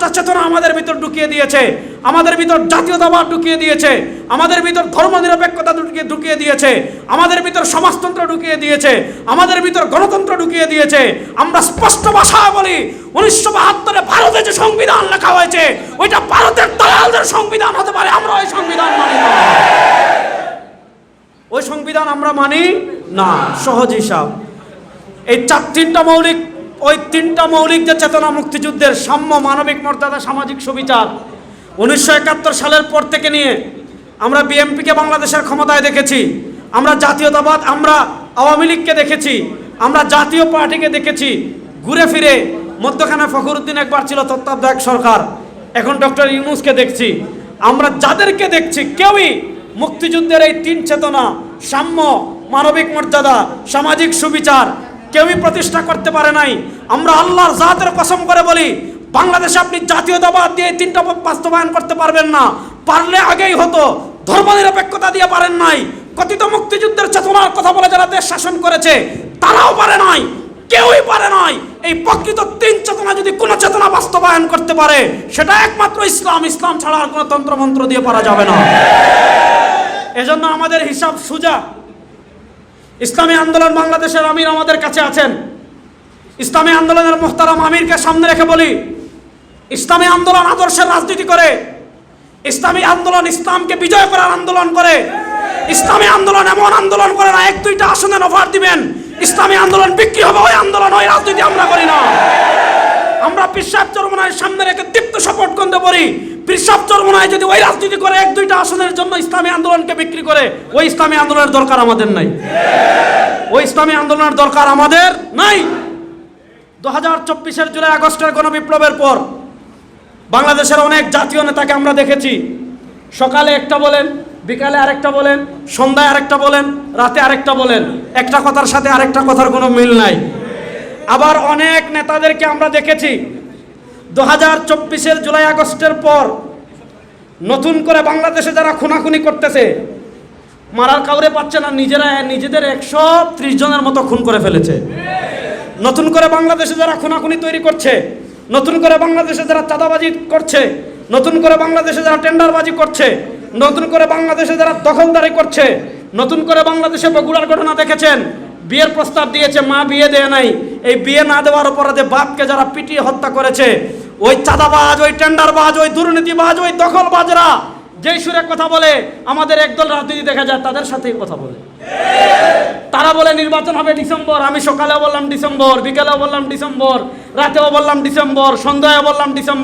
পাঁচটা চেতনা আমাদের ভিতর ঢুকিয়ে দিয়েছে, আমাদের ভিতর জাতীয়তাবাদ ঢুকিয়ে দিয়েছে, আমাদের ভিতর ধর্মনিরপেক্ষতা ঢুকিয়ে দিয়েছে, আমাদের ভিতর সমাজতন্ত্র ঢুকিয়ে দিয়েছে, আমাদের ভিতর গণতন্ত্র ঢুকিয়ে দিয়েছে। আমরা স্পষ্ট ভাষায় বলি, 1972-এ ভারতে যে সংবিধান লেখা হয়েছে ওইটা ভারতের দালালদের সংবিধান হতে পারে, আমরা ওই সংবিধান মানি না। ওই সংবিধান আমরা মানি না। সহজ হিসাব, এই তিনটা মৌলিক যে চেতনা মুক্তিযুদ্ধের, সাম্য, মানবিক মর্যাদা, সামাজিক সুবিচার, 1971 সালের পর থেকে নিয়ে আমরা বিএনপিকে বাংলাদেশের ক্ষমতায় দেখেছি, আমরা জাতীয়তাবাদ, আমরা আওয়ামী লীগকে দেখেছি, আমরা জাতীয় পার্টিকে দেখেছি, ঘুরে ফিরে মধ্যখানে ফখরুদ্দিন একবার ছিল তত্ত্বাবধায়ক সরকার, এখন ডক্টর ইউনূসকে দেখছি। আমরা যাদেরকে দেখছি কেউই মুক্তিযুদ্ধের এই তিন চেতনা, সাম্য, মানবিক মর্যাদা, সামাজিক সুবিচার কেউই প্রতিষ্ঠা করতে পারে নাই। আমরা আল্লাহর জাতের কসম করে বলি, বাংলাদেশে আপনি জাতীয়তাবাদ দিয়ে তিনটা বাস্তবায়ন করতে পারবেন না। পারলে আগেই হতো, ধর্মনিরপেক্ষতা দিয়ে পারেন নাই। কথিত মুক্তিযুদ্ধের চেতনার কথা বলে যারা দেশ শাসন করেছে তারাও পারে নাই, কেউই পারে নাই। এই প্রকৃত তিন চেতনা যদি কোনো চেতনা বাস্তবায়ন করতে পারে সেটা একমাত্র ইসলাম। ইসলাম ছাড়া আর কোনো তন্ত্রমন্ত্র দিয়ে পারা যাবে না। এজন্য আমাদের হিসাব সোজা। ইসলামী আন্দোলন বাংলাদেশের আমির আমাদের কাছে আছেন। ইসলামী আন্দোলনের মোহতারাম আমিরকে সামনে রেখে বলি, ইসলামী আন্দোলন আদর্শের রাজনীতি করে, ইসলামী আন্দোলন ইসলামকে বিজয় করার আন্দোলন করে। ইসলামী আন্দোলন এমন আন্দোলন করে না 1-2টা আসনের অফার দিবেন, ইসলামী আন্দোলন বিক্রি হবে, ওই আন্দোলন, ওই রাজনীতি আমরা করি না। আমরা পীর সাহেব চরমনায়ের সামনে রেখে দীপ্ত শপথ করতে পারি, পীর সাহেব চরমনায় যদি ওই রাজনীতি করে 1-2টা আসনের জন্য ইসলামী আন্দোলনকে বিক্রি করে, ওই ইসলামী আন্দোলনের দরকার আমাদের নাই। ওই ইসলামী আন্দোলনের দরকার আমাদের নাই। 2024-এর জুলাই আগস্টের গণবিপ্লবের পর বাংলাদেশের অনেক জাতীয় নেতাকে আমরা দেখেছি, সকালে একটা বলেন, বিকালে আরেকটা বলেন, সন্ধ্যায় আরেকটা বলেন, রাতে আরেকটা বলেন, একটা কথার সাথে আরেকটা কথার কোনো মিল নাই। আবার অনেক নেতাদেরকে আমরা দেখেছি 2024-এর জুলাই আগস্টের পর নতুন করে বাংলাদেশে যারা খুনাখুনি করতেছে, মারার কাউরে পাচ্ছে না, নিজেদের 130 জনের মতো খুন করে ফেলেছে। নতুন করে বাংলাদেশে যারা খুনাখুনি তৈরি করছে, নতুন করে বাংলাদেশে যারা চাঁদাবাজি করছে, নতুন করে বাংলাদেশে যারা টেন্ডারবাজি করছে, নতুন করে বাংলাদেশে যারা দখলদারি করছে, নতুন করে বাংলাদেশে বগুড়ার ঘটনা দেখেছেন, বিয়ের প্রস্তাব দিয়েছে, মা বিয়ে দেয় নাই, এই বিয়ে না দেওয়ার অপরাধে বাপকে যারা পিটিয়ে হত্যা করেছে, ওই চাঁদাবাজ, ওই টেন্ডারবাজ, ওই দুর্নীতিবাজ, ওই দখলবাজরা যেই সুরে কথা বলে আমাদের একদল রাজনীতি দেখা যায় তাদের সাথেই কথা বলে। তারা বলে নির্বাচন হবে ডিসেম্বর, আমি সকালেও বললাম ডিসেম্বর, বিকেলেও বললাম ডিসেম্বর, রাতেও বললাম ডিসেম্বর, সন্ধ্যায় বললাম ডিসেম্বর।